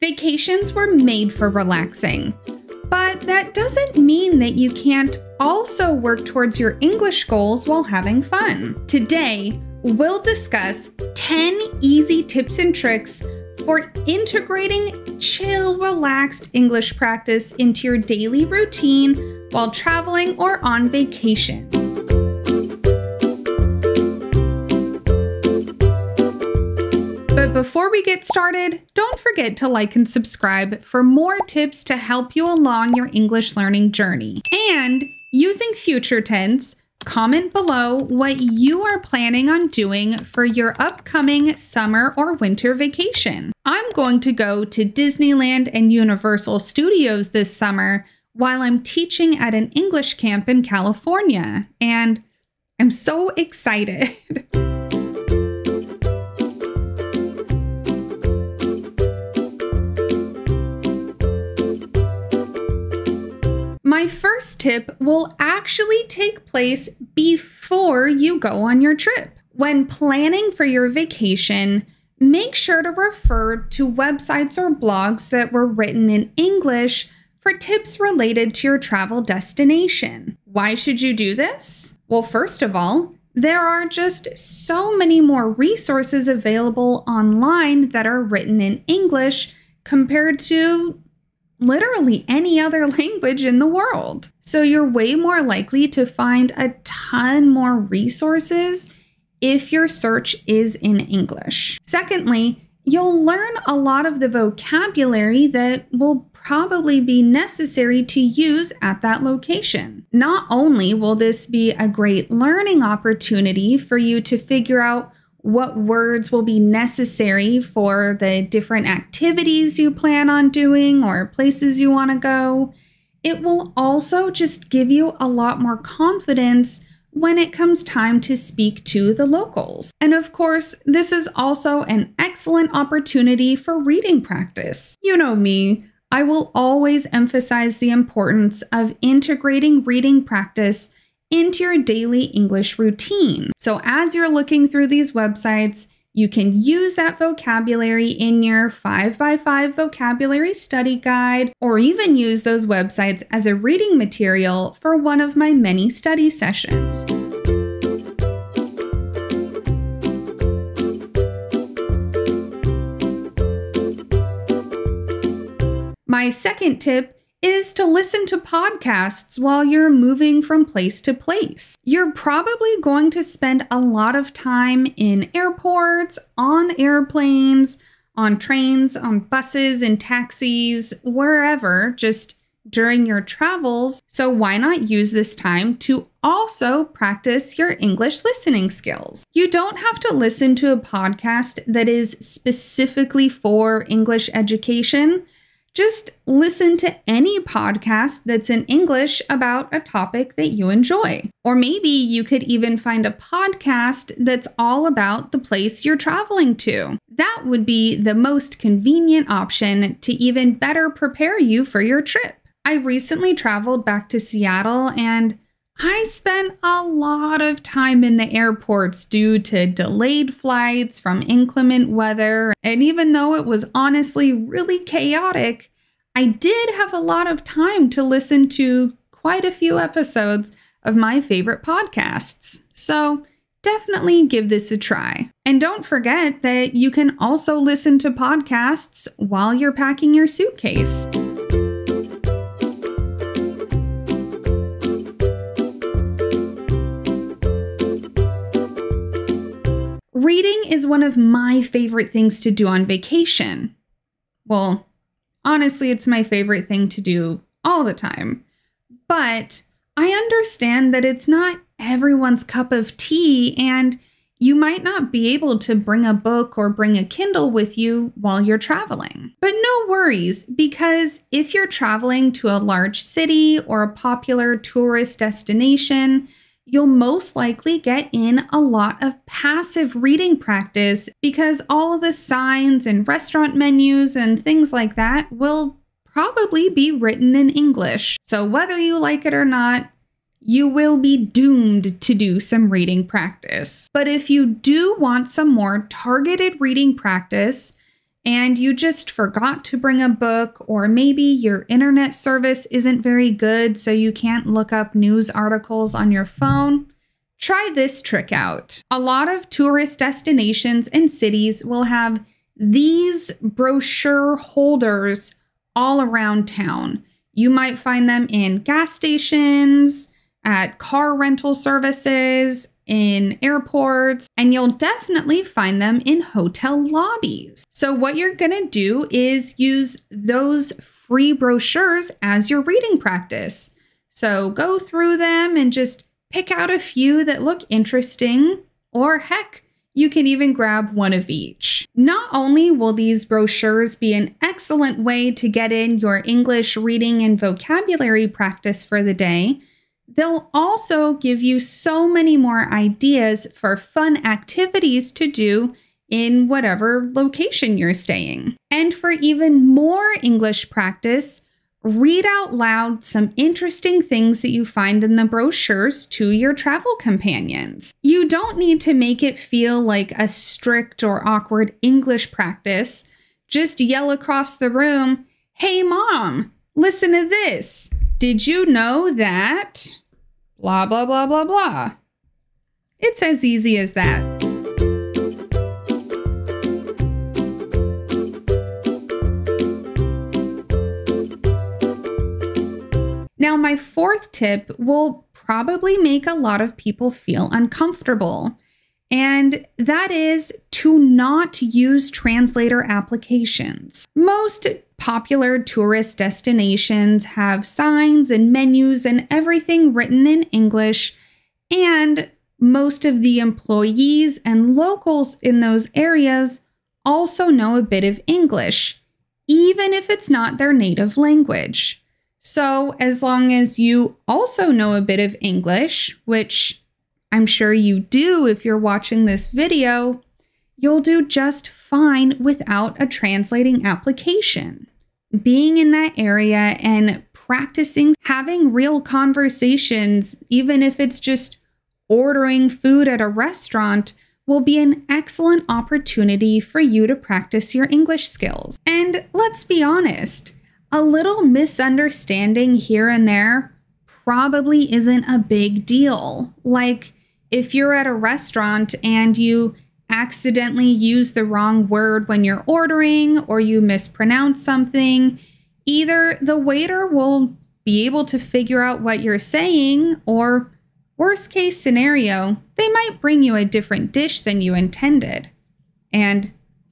Vacations were made for relaxing, but that doesn't mean that you can't also work towards your English goals while having fun. Today, we'll discuss 10 easy tips and tricks for integrating chill, relaxed English practice into your daily routine while traveling or on vacation. But before we get started, don't forget to like and subscribe for more tips to help you along your English learning journey. And using future tense, comment below what you are planning on doing for your upcoming summer or winter vacation. I'm going to go to Disneyland and Universal Studios this summer while I'm teaching at an English camp in California, and I'm so excited. My first tip will actually take place before you go on your trip. When planning for your vacation, make sure to refer to websites or blogs that were written in English for tips related to your travel destination. Why should you do this? Well, first of all, there are just so many more resources available online that are written in English compared to literally any other language in the world. So you're way more likely to find a ton more resources if your search is in English. Secondly, you'll learn a lot of the vocabulary that will probably be necessary to use at that location. Not only will this be a great learning opportunity for you to figure out what words will be necessary for the different activities you plan on doing or places you want to go, it will also just give you a lot more confidence when it comes time to speak to the locals. And of course, this is also an excellent opportunity for reading practice. You know me, I will always emphasize the importance of integrating reading practice into your daily English routine. So as you're looking through these websites, you can use that vocabulary in your 5x5 vocabulary study guide, or even use those websites as a reading material for one of my many study sessions. My second tip is to listen to podcasts while you're moving from place to place. You're probably going to spend a lot of time in airports, on airplanes, on trains, on buses and taxis, wherever, just during your travels. So why not use this time to also practice your English listening skills? You don't have to listen to a podcast that is specifically for English education. Just listen to any podcast that's in English about a topic that you enjoy. Or maybe you could even find a podcast that's all about the place you're traveling to. That would be the most convenient option to even better prepare you for your trip. I recently traveled back to Seattle and I spent a lot of time in the airports due to delayed flights from inclement weather. And even though it was honestly really chaotic, I did have a lot of time to listen to quite a few episodes of my favorite podcasts. So definitely give this a try. And don't forget that you can also listen to podcasts while you're packing your suitcase. Reading is one of my favorite things to do on vacation. Well, honestly, it's my favorite thing to do all the time. But I understand that it's not everyone's cup of tea, and you might not be able to bring a book or bring a Kindle with you while you're traveling. But no worries, because if you're traveling to a large city or a popular tourist destination, you'll most likely get in a lot of passive reading practice because all the signs and restaurant menus and things like that will probably be written in English. So whether you like it or not, you will be doomed to do some reading practice. But if you do want some more targeted reading practice, and you just forgot to bring a book, or maybe your internet service isn't very good, so you can't look up news articles on your phone, try this trick out. A lot of tourist destinations and cities will have these brochure holders all around town. You might find them in gas stations, at car rental services, in airports, and you'll definitely find them in hotel lobbies. So what you're gonna do is use those free brochures as your reading practice. So go through them and just pick out a few that look interesting, or heck, you can even grab one of each. Not only will these brochures be an excellent way to get in your English reading and vocabulary practice for the day, they'll also give you so many more ideas for fun activities to do in whatever location you're staying. And for even more English practice, read out loud some interesting things that you find in the brochures to your travel companions. You don't need to make it feel like a strict or awkward English practice. Just yell across the room, "Hey mom, listen to this. Did you know that blah, blah, blah, blah, blah?" It's as easy as that. Now, my fourth tip will probably make a lot of people feel uncomfortable, and that is to not use translator applications. Most popular tourist destinations have signs and menus and everything written in English, and most of the employees and locals in those areas also know a bit of English, even if it's not their native language. So as long as you also know a bit of English, which I'm sure you do if you're watching this video, you'll do just fine without a translating application. Being in that area and practicing having real conversations, even if it's just ordering food at a restaurant, will be an excellent opportunity for you to practice your English skills. And let's be honest, a little misunderstanding here and there probably isn't a big deal. Like if you're at a restaurant and you accidentally use the wrong word when you're ordering, or you mispronounce something, either the waiter will be able to figure out what you're saying, or worst case scenario, they might bring you a different dish than you intended. And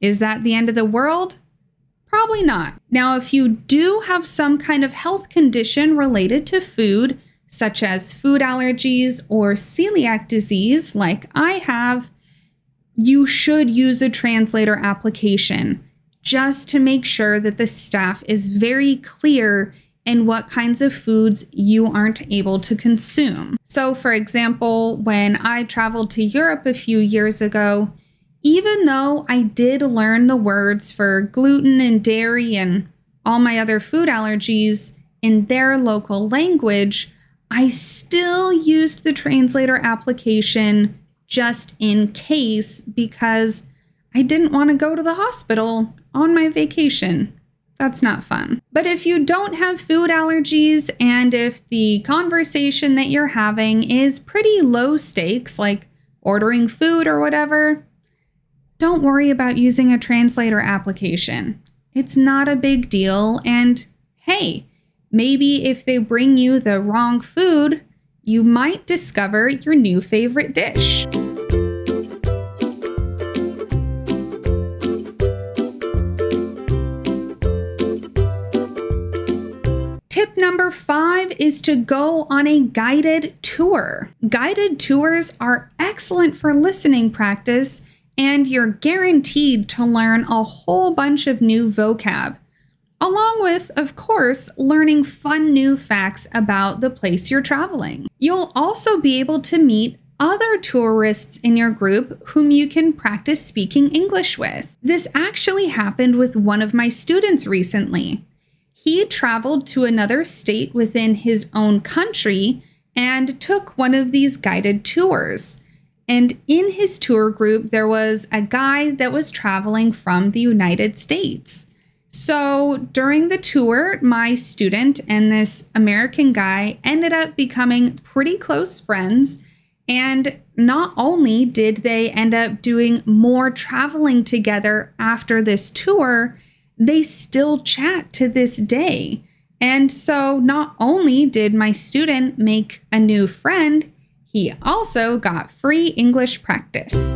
is that the end of the world? Probably not. Now, if you do have some kind of health condition related to food, such as food allergies or celiac disease like I have, you should use a translator application just to make sure that the staff is very clear in what kinds of foods you aren't able to consume. So, for example, when I traveled to Europe a few years ago, even though I did learn the words for gluten and dairy and all my other food allergies in their local language, I still used the translator application just in case, because I didn't want to go to the hospital on my vacation. That's not fun. But if you don't have food allergies, and if the conversation that you're having is pretty low stakes, like ordering food or whatever, don't worry about using a translator application. It's not a big deal, and hey, maybe if they bring you the wrong food, you might discover your new favorite dish. Tip number 5 is to go on a guided tour. Guided tours are excellent for listening practice, and you're guaranteed to learn a whole bunch of new vocab, along with, of course, learning fun new facts about the place you're traveling. You'll also be able to meet other tourists in your group whom you can practice speaking English with. This actually happened with one of my students recently. He traveled to another state within his own country and took one of these guided tours. And in his tour group, there was a guy that was traveling from the United States. So during the tour, my student and this American guy ended up becoming pretty close friends. And not only did they end up doing more traveling together after this tour, they still chat to this day. And so not only did my student make a new friend, he also got free English practice.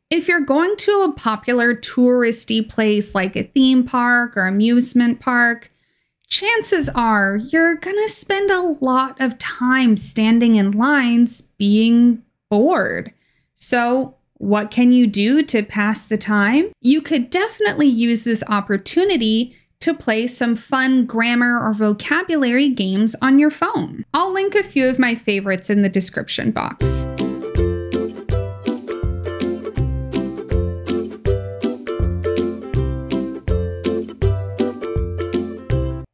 If you're going to a popular touristy place like a theme park or amusement park, chances are you're gonna spend a lot of time standing in lines being bored. So what can you do to pass the time? You could definitely use this opportunity to play some fun grammar or vocabulary games on your phone. I'll link a few of my favorites in the description box.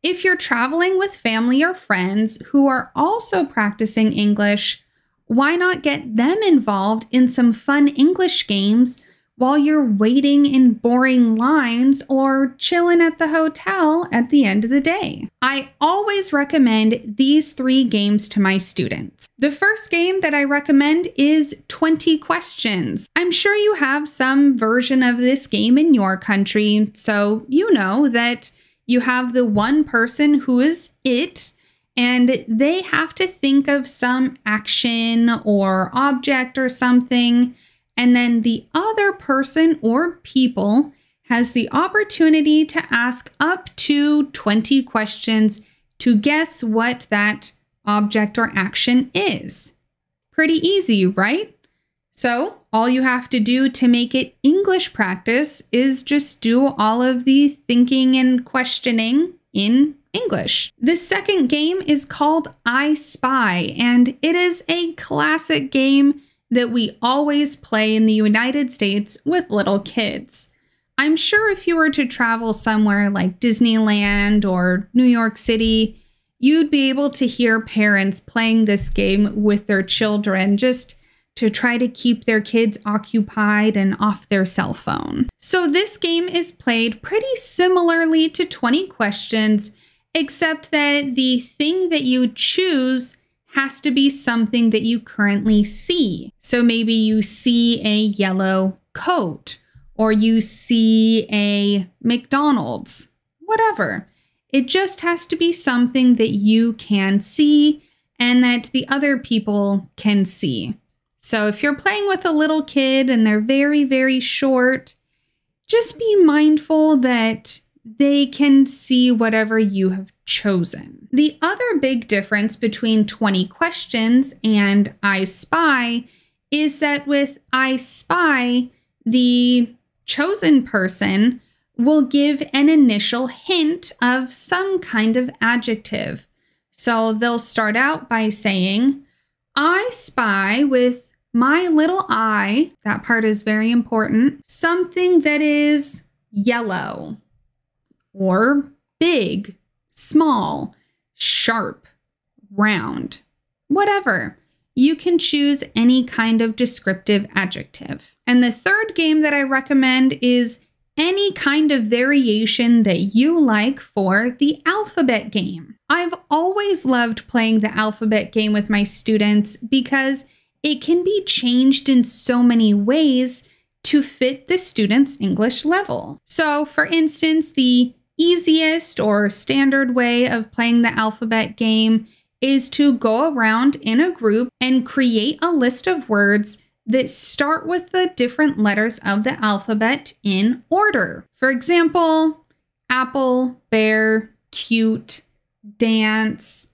If you're traveling with family or friends who are also practicing English, why not get them involved in some fun English games while you're waiting in boring lines or chilling at the hotel at the end of the day? I always recommend these 3 games to my students. The first game that I recommend is 20 questions. I'm sure you have some version of this game in your country, so you know that you have the one person who is it, and they have to think of some action or object or something, and then the other person or people has the opportunity to ask up to 20 questions to guess what that object or action is. Pretty easy, right? So all you have to do to make it English practice is just do all of the thinking and questioning in English. The second game is called I Spy, and it is a classic game that we always play in the United States with little kids. I'm sure if you were to travel somewhere like Disneyland or New York City, you'd be able to hear parents playing this game with their children just to try to keep their kids occupied and off their cell phone. So this game is played pretty similarly to 20 questions, except that the thing that you choose has to be something that you currently see. So maybe you see a yellow coat, or you see a McDonald's, whatever. It just has to be something that you can see and that the other people can see. So if you're playing with a little kid and they're very, very short, just be mindful that they can see whatever you have chosen. The other big difference between 20 questions and I Spy is that with I Spy, the chosen person will give an initial hint of some kind of adjective. So they'll start out by saying, I spy with my little eye, that part is very important, something that is yellow or big, small, sharp, round, whatever. You can choose any kind of descriptive adjective. And the third game that I recommend is any kind of variation that you like for the alphabet game. I've always loved playing the alphabet game with my students because it can be changed in so many ways to fit the student's English level. So, for instance, the easiest or standard way of playing the alphabet game is to go around in a group and create a list of words that start with the different letters of the alphabet in order. For example, apple, bear, cute, dance,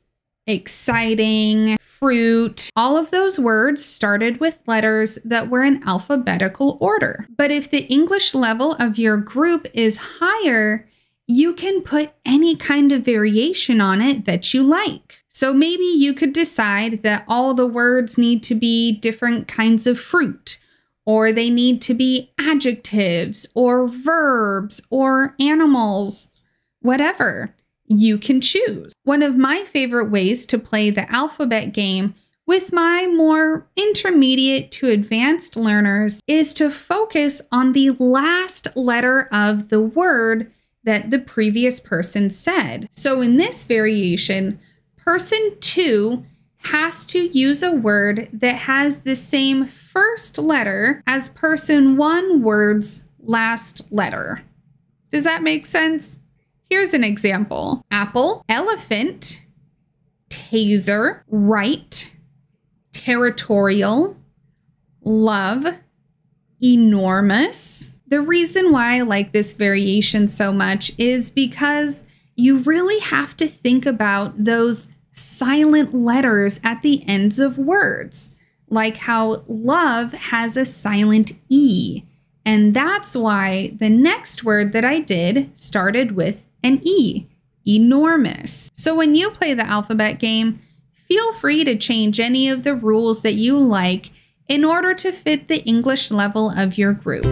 exciting, fruit. All of those words started with letters that were in alphabetical order. But if the English level of your group is higher, you can put any kind of variation on it that you like. So maybe you could decide that all the words need to be different kinds of fruit, or they need to be adjectives or verbs or animals, whatever. You can choose. One of my favorite ways to play the alphabet game with my more intermediate to advanced learners is to focus on the last letter of the word that the previous person said. So in this variation, person 2 has to use a word that has the same first letter as person 1 word's last letter. Does that make sense? Here's an example. Apple, elephant, taser, right, territorial, love, enormous. The reason why I like this variation so much is because you really have to think about those silent letters at the ends of words, like how love has a silent E. And that's why the next word that I did started with an E, enormous. So when you play the alphabet game, feel free to change any of the rules that you like in order to fit the English level of your group.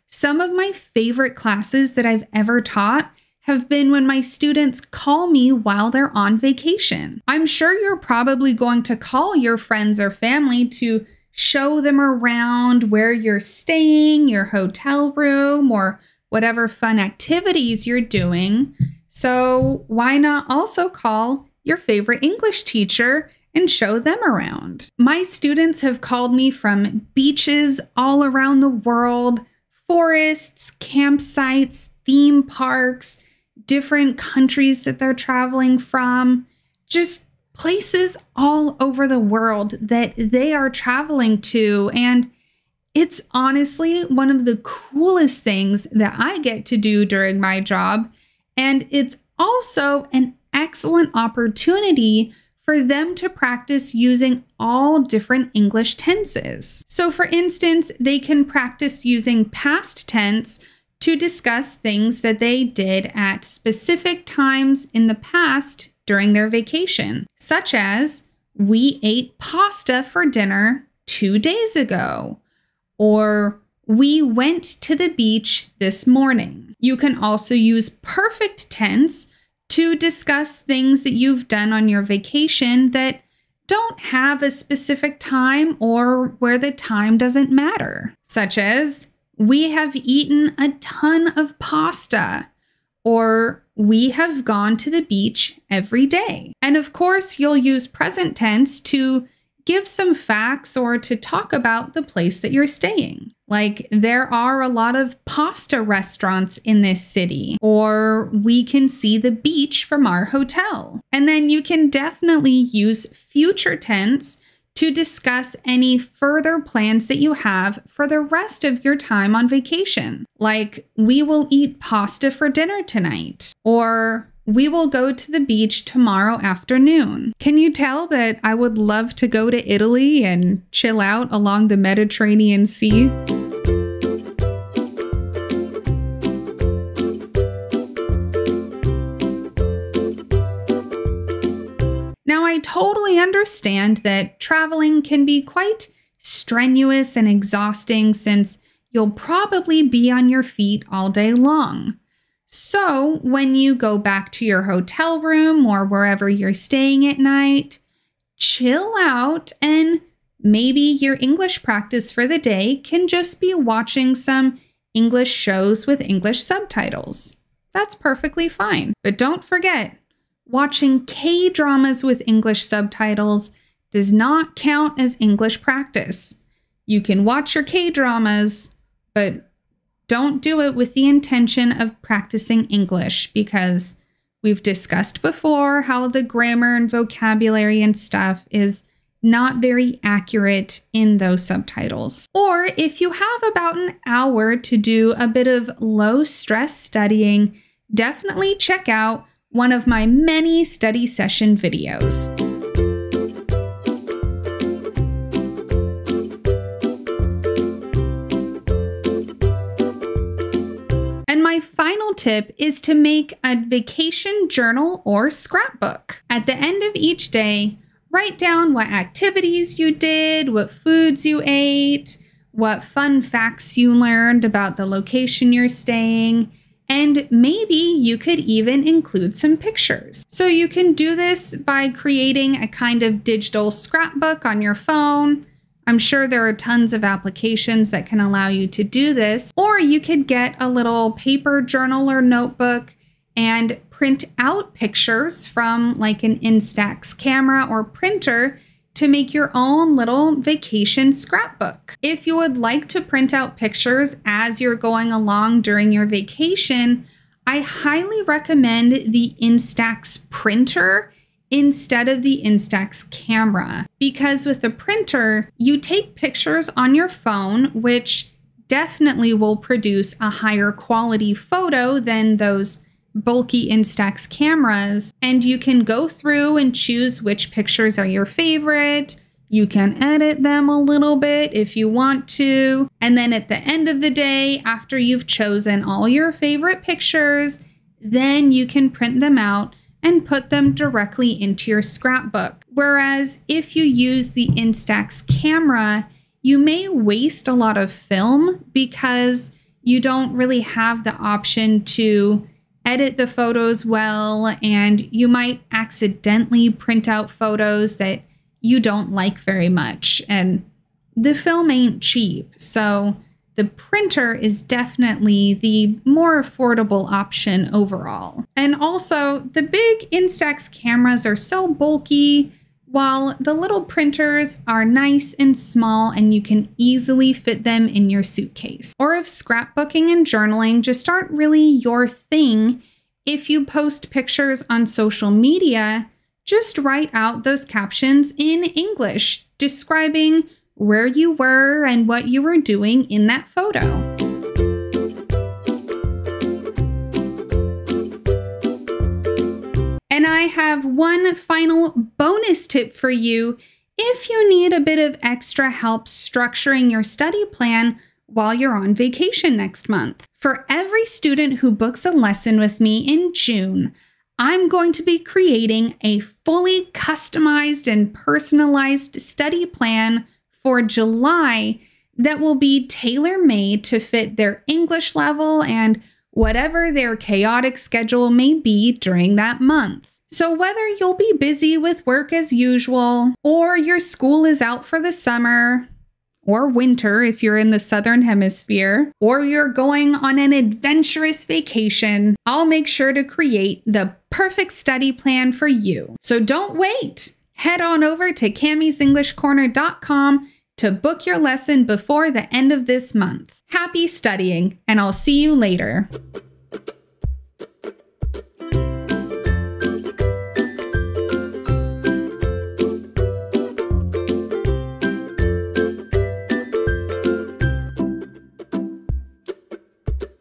Some of my favorite classes that I've ever taught have been when my students call me while they're on vacation. I'm sure you're probably going to call your friends or family to show them around where you're staying, your hotel room, or whatever fun activities you're doing. So why not also call your favorite English teacher and show them around? My students have called me from beaches all around the world, forests, campsites, theme parks, different countries that they're traveling from, just places all over the world that they are traveling to. And it's honestly one of the coolest things that I get to do during my job. And it's also an excellent opportunity for them to practice using all different English tenses. So for instance, they can practice using past tense to discuss things that they did at specific times in the past during their vacation, such as, we ate pasta for dinner 2 days ago, or we went to the beach this morning. You can also use perfect tense to discuss things that you've done on your vacation that don't have a specific time or where the time doesn't matter, such as, we have eaten a ton of pasta, or we have gone to the beach every day. And of course, you'll use present tense to give some facts or to talk about the place that you're staying. Like, there are a lot of pasta restaurants in this city, or we can see the beach from our hotel. And then you can definitely use future tense to discuss any further plans that you have for the rest of your time on vacation. Like, we will eat pasta for dinner tonight, or we will go to the beach tomorrow afternoon. Can you tell that I would love to go to Italy and chill out along the Mediterranean Sea? Now, I totally understand that traveling can be quite strenuous and exhausting since you'll probably be on your feet all day long. So when you go back to your hotel room or wherever you're staying at night, chill out, and maybe your English practice for the day can just be watching some English shows with English subtitles. That's perfectly fine. But don't forget, watching K-dramas with English subtitles does not count as English practice. You can watch your K-dramas, but don't do it with the intention of practicing English, because we've discussed before how the grammar and vocabulary and stuff is not very accurate in those subtitles. Or if you have about an hour to do a bit of low-stress studying, definitely check out one of my many study session videos. And my final tip is to make a vacation journal or scrapbook. At the end of each day, Write down what activities you did, what foods you ate, what fun facts you learned about the location you're staying, and maybe you could even include some pictures. So you can do this by creating a kind of digital scrapbook on your phone. I'm sure there are tons of applications that can allow you to do this, or you could get a little paper journal or notebook and print out pictures from like an Instax camera or printer to make your own little vacation scrapbook. If you would like to print out pictures as you're going along during your vacation, I highly recommend the Instax printer instead of the Instax camera, because with the printer, you take pictures on your phone, which definitely will produce a higher quality photo than those bulky Instax cameras, and you can go through and choose which pictures are your favorite. You can edit them a little bit if you want to. And then at the end of the day, after you've chosen all your favorite pictures, then you can print them out and put them directly into your scrapbook. Whereas if you use the Instax camera, you may waste a lot of film because you don't really have the option to edit the photos well, and you might accidentally print out photos that you don't like very much, and the film ain't cheap. So the printer is definitely the more affordable option overall. And also, the big Instax cameras are so bulky, while the little printers are nice and small and you can easily fit them in your suitcase. Or if scrapbooking and journaling just aren't really your thing, if you post pictures on social media, just write out those captions in English, describing where you were and what you were doing in that photo. And I have one final bonus tip for you if you need a bit of extra help structuring your study plan while you're on vacation next month. For every student who books a lesson with me in June, I'm going to be creating a fully customized and personalized study plan for July that will be tailor-made to fit their English level and whatever their chaotic schedule may be during that month. So whether you'll be busy with work as usual, or your school is out for the summer, or winter if you're in the Southern Hemisphere, or you're going on an adventurous vacation, I'll make sure to create the perfect study plan for you. So don't wait. Head on over to Cami'sEnglishCorner.com to book your lesson before the end of this month. Happy studying, and I'll see you later.